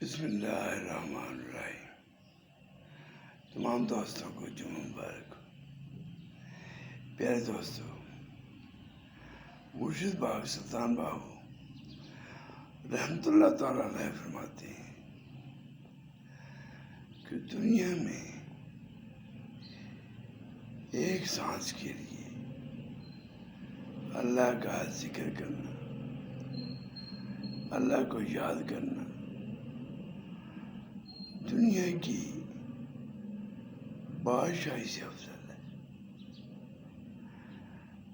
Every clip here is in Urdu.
بسم اللہ الرحمن الرحیم۔ تمام دوستوں کو جمعہ مبارک ہو۔ پیارے دوستو، مرشد باغ سلطان بابو رحمۃ اللہ تعالیٰ علیہ فرماتے ہیں کہ دنیا میں ایک سانس کے لیے اللہ کا ذکر کرنا، اللہ کو یاد کرنا دنیا کی بادشاہی سے افضل ہے۔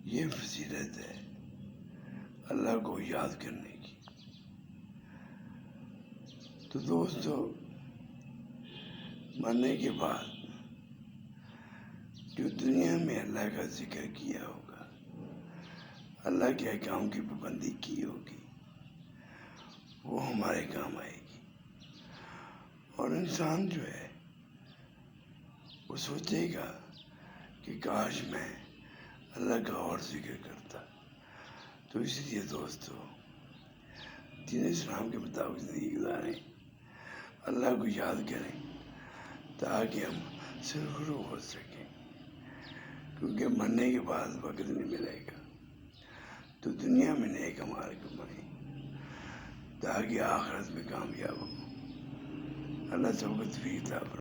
یہ فضیلت ہے اللہ کو یاد کرنے کی۔ تو دوستو، مرنے کے بعد جو دنیا میں اللہ کا ذکر کیا ہوگا، اللہ کے احکام کی پابندی کی ہوگی، وہ ہمارے کام آئے گی۔ اور انسان جو ہے وہ سوچے گا کہ کاش میں اللہ کا اور ذکر کرتا۔ تو اس لیے دوستو، دین اسلام کے مطابق زندگی گزاریں، اللہ کو یاد کریں تاکہ ہم سرخرو ہو سکیں، کیونکہ مرنے کے بعد وقت نہیں ملے گا۔ تو دنیا میں نیک اعمال کمائیں تاکہ آخرت میں کامیاب ہوں۔ اللہ سب کو توفیق عطا فرمائے۔